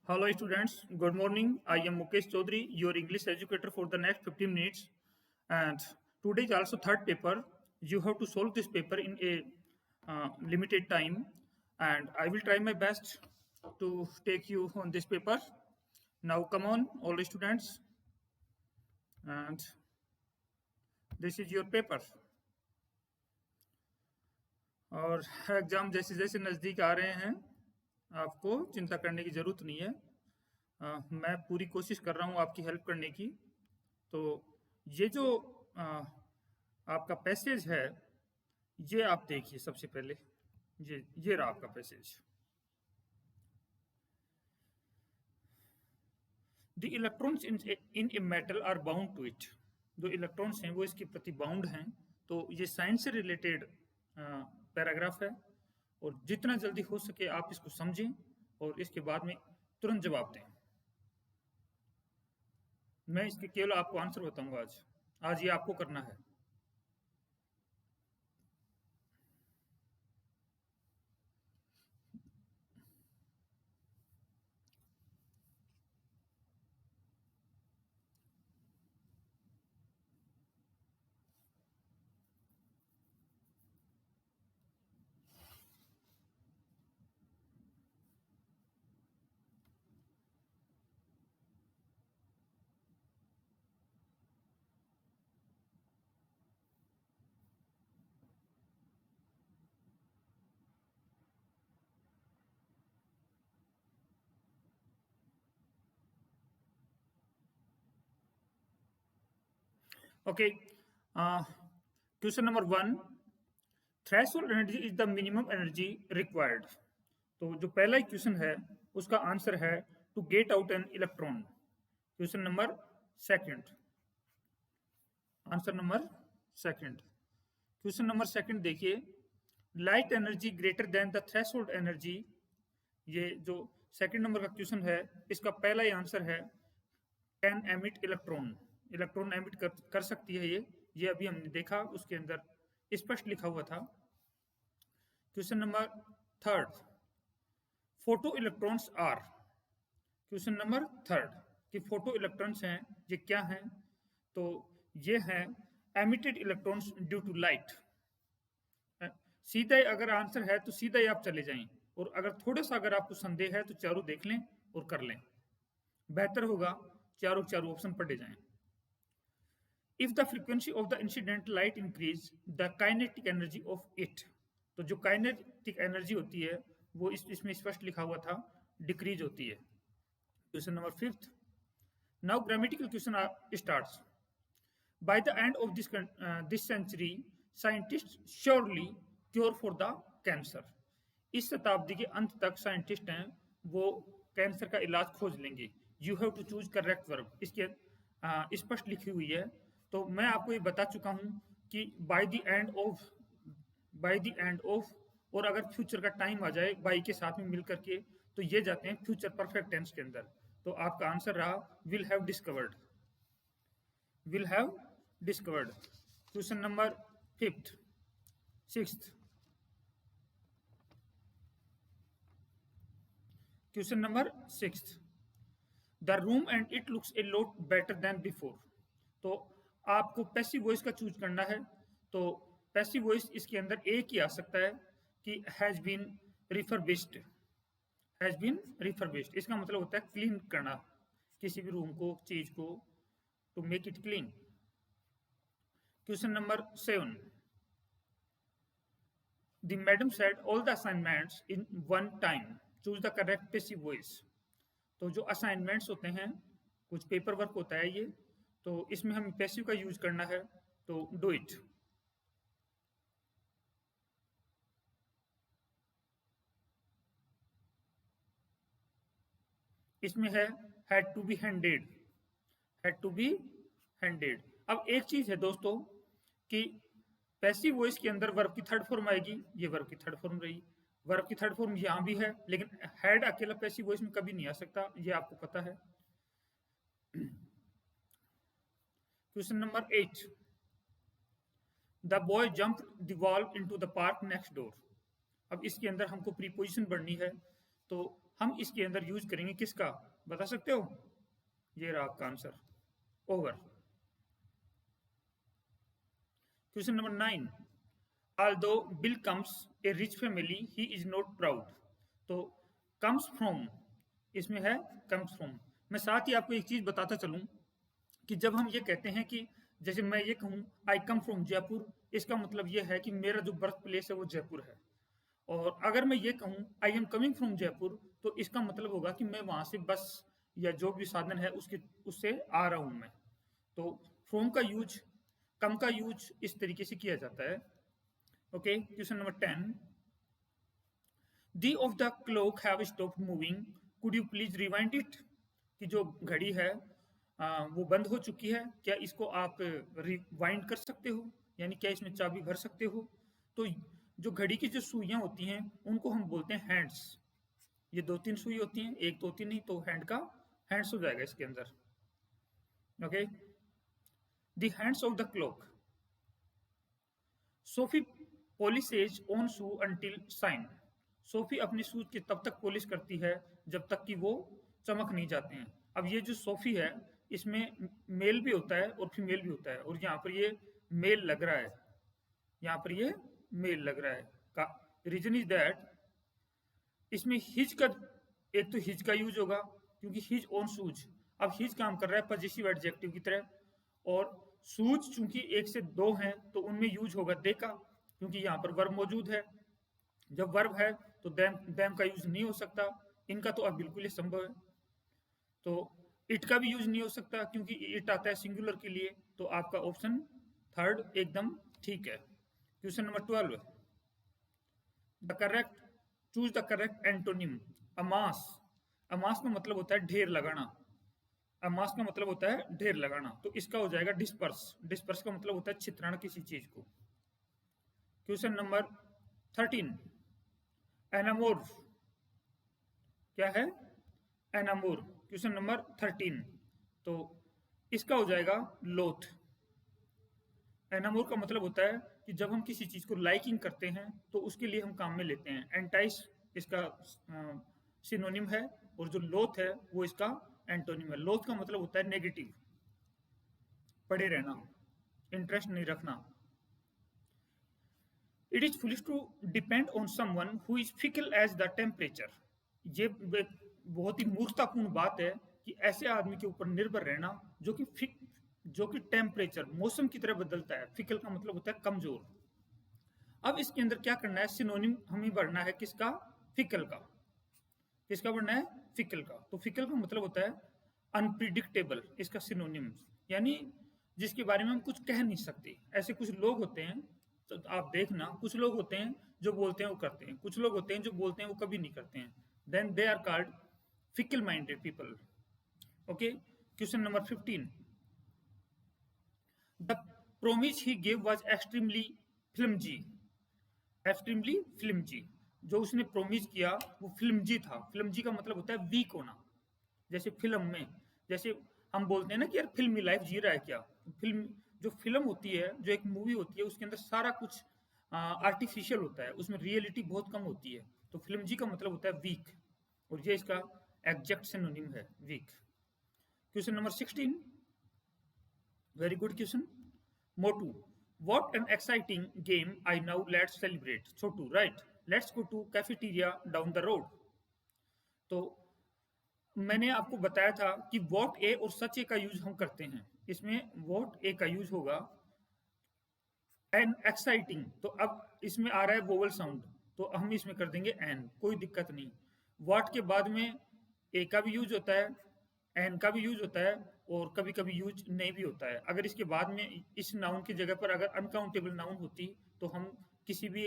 Hello students, good morning. I am Mukesh Chaudhary, your English educator for the next 15 minutes. And today is also third paper. You have to solve this paper in a limited time. And I will try my best to take you on this paper. Now come on, all the students. And this is your paper. और exam जैसे जैसे नज़दीक आ रहे हैं आपको चिंता करने की ज़रूरत नहीं है। मैं पूरी कोशिश कर रहा हूँ आपकी हेल्प करने की। तो ये जो आपका पैसेज है ये आप देखिए सबसे पहले। ये रहा आपका passage. The electrons in a metal are bound to it. जो इलेक्ट्रॉन्स हैं वो इसके प्रति बाउंड हैं। तो ये साइंस से रिलेटेड पैराग्राफ है और जितना जल्दी हो सके आप इसको समझें और इसके बाद में तुरंत जवाब दें। मैं इसके केवल आपको आंसर बताऊंगा आज ये आपको करना है। Okay, question number 1, threshold energy is the minimum energy required. तो जो पहला क्वेश्चन है उसका आंसर है to get out an electron. Question number second, answer number second. Question number second देखिए, light energy greater than the threshold energy. ये जो second number का क्वेश्चन है इसका पहला ही आंसर है can emit electron. Electron emit कर सकती है ये अभी हमने देखा, उसके अंदर स्पष्ट लिखा हुआ था। Question number third, photo electrons are. Question number third कि फोटो इलेक्ट्रॉन्स हैं ये क्या हैं? तो ये हैं emitted electrons due to light. सीधा ही अगर आंसर है तो सीधा ही आप चले जाएं, और अगर थोड़ा सा अगर आपको संदेह है तो चारों देख लें और कर लें। बेहतर होगा चारों ऑप्शन पढ़े जाएं। If the frequency of the incident light increase the kinetic energy of it. तो जो काइनेटिक एनर्जी होती है वो इसमें स्पष्ट लिखा हुआ था डिक्रीज होती है। Question number fifth, now grammatical question starts. By the end of this century scientist surely cure for the cancer. इस शताब्दी के अंत तक साइंटिस्ट हैं वो कैंसर का इलाज खोज लेंगे। You have to choose correct verb, इसके स्पष्ट लिखी हुई है। तो मैं आपको ये बता चुका हूं कि बाय द एंड ऑफ, और अगर फ्यूचर का टाइम आ जाए बाई के साथ में मिल करके तो ये जाते हैं फ्यूचर परफेक्ट टेंस के अंदर। तो आपका आंसर रहा will have discovered. Will have discovered. Question number sixth, question number sixth, the room and it looks a lot better than before. तो आपको पैसिव वॉइस का चूज करना है। तो पैसिव वॉइस इसके अंदर एक ही आ सकता है कि has been refurbished. Has been refurbished इसका मतलब होता है क्लीन करना किसी भी रूम को, चीज को, to make it clean. Question number 7, the madam said all the assignments in one time. Choose the correct passive voice. तो जो असाइनमेंट्स होते हैं, कुछ पेपर वर्क होता है ये, तो इसमें हमें पैसिव का यूज करना है। तो डू इट। इसमें है had to be handed. Had to be handed. अब एक चीज है दोस्तों कि पैसिव वॉइस के अंदर वर्ब की थर्ड फॉर्म आएगी। ये वर्ब की थर्ड फॉर्म रही। वर्ब की थर्ड फॉर्म यहां भी है, लेकिन हैड अकेला पैसिव वॉइस में कभी नहीं आ सकता, ये आपको पता है। Question number 8, the boy jump the wall into the park next door. अब इसके अंदर हमको प्रीपोजिशन बढ़नी है। तो हम इसके अंदर यूज करेंगे किसका, बता सकते हो? ये रहा आपका answer, over. Question number 9, although Bill comes a rich family, he is not proud। तो comes from, इसमें है comes from। मैं साथ ही आपको एक चीज बताता चलूं कि जब हम ये कहते हैं कि जैसे मैं ये कहूं आई कम फ्रॉम जयपुर, इसका मतलब ये है कि मेरा जो बर्थ प्लेस है वो जयपुर है। और अगर मैं ये कहूं I am coming from Jaipur, तो इसका मतलब होगा कि मैं वहां से बस या जो भी साधन है उससे आ रहा हूं मैं। तो फ्रॉम का यूज, कम का यूज इस तरीके से किया जाता है। Okay, question number 10, the of the clock have stopped moving, could you please rewind it. कि जो घड़ी है वो बंद हो चुकी है, क्या इसको आप रिवाइंड कर सकते हो, यानी क्या इसमें चाबी भर सकते हो? तो जो घड़ी की जो सुइयां होती हैं उनको हम बोलते हैं हैंड्स। ये 2-3 सुई होती हैं, एक 2-3 नहीं, तो हैंड का हैंड्स हो जाएगा इसके अंदर। Okay, the hands of the clock, Sophie polishes on shoe until shine. Sophie अपने शूज की तब तक पॉलिश करती है जब तक कि वो चमक नहीं जाते हैं। अब ये जो सोफी है इसमें मेल भी होता है और फीमेल भी होता है, और यहाँ पर ये मेल लग रहा है, यहाँ पर ये मेल लग रहा है का रीजन इज दैट इसमें हिज का, एक तो हिज का यूज होगा क्योंकि हिज ऑन शूज। अब हिज काम कर रहा है पॉजिटिव एडजेक्टिव की तरह, और शूज चूंकि एक से दो हैं तो उनमें यूज होगा दे का, क्योंकि यहाँ पर वर्ब मौजूद है। जब वर्ब है तो देम का यूज नहीं हो सकता, इनका तो अब बिल्कुल ही संभव है। तो इट का भी यूज नहीं हो सकता क्योंकि इट आता है सिंगुलर के लिए, तो आपका ऑप्शन थर्ड एकदम ठीक है। Question number 12, the correct, choose the correct antonym. Amass, amass का मतलब होता है ढेर लगाना, अमास का मतलब होता है ढेर लगाना, तो इसका हो जाएगा डिस्पर्स। डिस्पर्स का मतलब होता है छितराना किसी चीज को। क्वेश्चन नंबर 13, एनामोर, क्या है? एनामोर। क्वेश्चन नंबर 13, तो इसका हो जाएगा लोथ। एनामोर का मतलब होता है कि जब हम किसी चीज को लाइकिंग करते हैं तो उसके लिए हम काम में लेते हैं। एंटाइस इसका सिनोनिम है, और जो लोथ है वो इसका एंटोनिम है। लोथ का मतलब होता है नेगेटिव, पड़े रहना, इंटरेस्ट नहीं रखना। It is foolish to depend on someone who is fickle as the temperature. ये बहुत ही मूर्खतापूर्ण बात है कि ऐसे आदमी के ऊपर निर्भर रहना जो कि टेम्परेचर, मौसम की तरह बदलता है। फिकल का मतलब होता है कमजोर। अब इसके अंदर क्या करना है, सिनोनिम हमें भरना है किसका? फिकल का। किसका भरना है? फिकल का। तो फिकल का मतलब होता है अनप्रिडिक्टेबल, इसका सिनोनिम, यानी जिसके बारे में हम कुछ कह नहीं सकते। ऐसे कुछ लोग होते हैं, तो आप देखना, कुछ लोग होते हैं जो बोलते हैं वो करते हैं, कुछ लोग होते हैं जो बोलते हैं वो कभी नहीं करते हैं। Then they are called fickle minded people. Okay, question number 15, the promise he gave was extremely flimsy. Extremely flimsy, जो उसने प्रोमिस किया वो फ्लिमजी था। फ्लिमजी का मतलब होता है वीक होना। जैसे फिल्म में, जैसे हम बोलते हैं ना कि यार फिल्मी लाइफ जी रहा है क्या, फिल्म, जो फिल्म होती है, जो एक मूवी होती है, उसके अंदर सारा कुछ आर्टिफिशियल होता है, उसमें रियलिटी बहुत कम होती है। तो फिल्म जी का मतलब होता है वीक, और ये इसका एग्जैक्ट सिनोनिम है, weak. Question number 16, very good question. Motu, what an exciting game, I now let's celebrate। Chhotu, right, let's go to cafeteria down the road। तो मैंने आपको बताया था कि वॉट ए और सच ए का यूज हम करते हैं। इसमें वॉट ए का यूज होगा एन एक्साइटिंग, तो अब इसमें आ रहा है वोवल साउंड, तो हम इसमें कर देंगे एन, कोई दिक्कत नहीं। वॉट के बाद में ए का भी यूज होता है, एन का भी यूज होता है, और कभी कभी यूज नहीं भी होता है। अगर इसके बाद में इस नाउन की जगह पर अगर अनकाउंटेबल नाउन होती तो हम किसी भी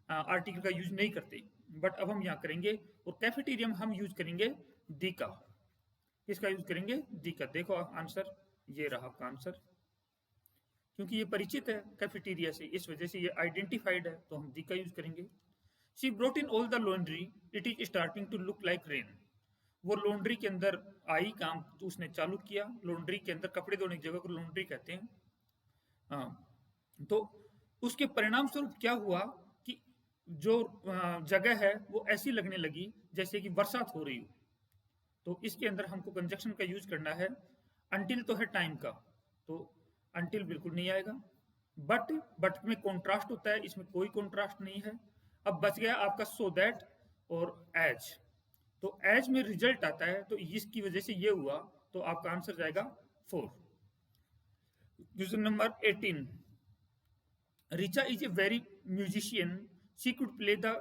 आर्टिकल का यूज नहीं करते, बट अब हम यहाँ करेंगे। और कैफेटेरिया में हम यूज करेंगे दी का। किसका यूज करेंगे? दी का। देखो आंसर, ये रहा आपका आंसर, क्योंकि ये परिचित है कैफेटेरिया से, इस वजह से ये आइडेंटिफाइड है, तो हम दी का यूज करेंगे। She brought in all the laundry, it is starting to look like rain. वो लॉन्ड्री के अंदर आई, काम तो उसने चालू किया। लॉन्ड्री के अंदर कपड़े धोने की जगह को लॉन्ड्री कहते हैं। हाँ, तो उसके परिणाम स्वरूप क्या हुआ कि जो जगह है वो ऐसी लगने लगी जैसे कि बरसात हो रही हो। तो इसके अंदर हमको कंजक्शन का यूज करना है। अंटिल तो है टाइम का, तो अंटिल बिल्कुल नहीं आएगा। बट में कॉन्ट्रास्ट होता है, इसमें कोई कॉन्ट्रास्ट नहीं है। अब बच गया आपका सो दैट और एज। तो एज में रिजल्ट आता है, तो इसकी वजह से ये हुआ, तो आपका आंसर जाएगा 4। Question number 18। Richa is a very musician. She could play the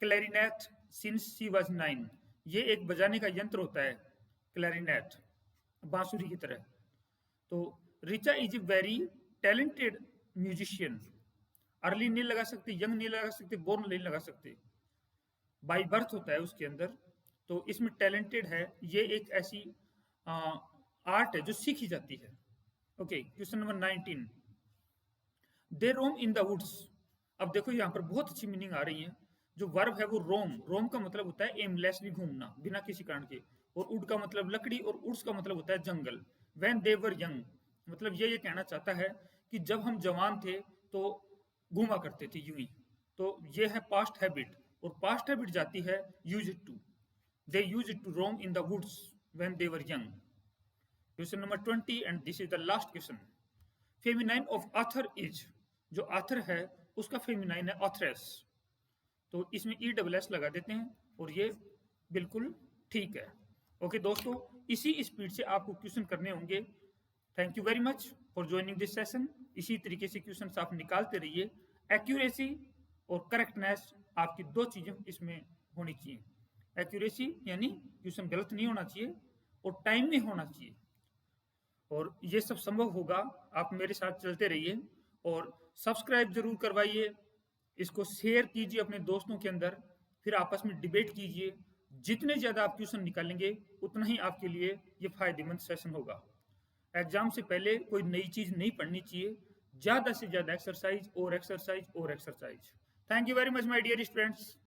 clarinet since she was 9. ये एक बजाने का यंत्र होता है, क्लैरिनेट, बांसुरी की तरह। तो Richa is a very talented musician. Early नहीं लगा सकते, यंग नहीं लगा सकते, बोर्न नहीं लगा सकते, बाई बर्थ होता है उसके अंदर। तो इसमें टैलेंटेड है, ये एक ऐसी आर्ट है जो सीखी जाती है। Okay, question number 19। They roam in the woods. अब देखो यहाँ पर बहुत अच्छी मीनिंग आ रही है। जो वर्ब है वो रोम, रोम का मतलब होता है एमलेसली घूमना, बिना किसी कारण के। और उड का मतलब लकड़ी, और उड्स का मतलब होता है जंगल। व्हेन दे वर यंग, मतलब ये कहना चाहता है कि जब हम जवान थे तो घूमा करते थे यूं ही। तो ये है पास्ट हैबिट, और पास्ट हैबिट जाती है use it to. They use it to roam in the woods when they were young. Question number 20 and this is the last question. Feminine of author is. जो author है उसका feminine है authoress. तो इसमें ESS लगा देते हैं, और ये बिल्कुल ठीक है। ओके दोस्तों, इसी स्पीड से आपको क्वेश्चन करने होंगे। Thank you very much for joining this session. इसी तरीके से क्वेश्चन आप निकालते रहिए। एक्यूरेसी और करेक्टनेस आपकी दो चीजें इसमें होनी चाहिए। एक्यूरेसी यानी क्वेश्चन गलत नहीं होना चाहिए, और टाइम में होना चाहिए। और ये सब संभव होगा, आप मेरे साथ चलते रहिए। और सब्सक्राइब जरूर करवाइए, इसको शेयर कीजिए अपने दोस्तों के अंदर, फिर आपस में डिबेट कीजिए। जितने ज़्यादा आप क्वेश्चन निकालेंगे उतना ही आपके लिए ये फायदेमंद सेशन होगा। एग्जाम से पहले कोई नई चीज़ नहीं पढ़नी चाहिए, ज़्यादा से ज़्यादा एक्सरसाइज और एक्सरसाइज और exercise. Thank you very much my dear students.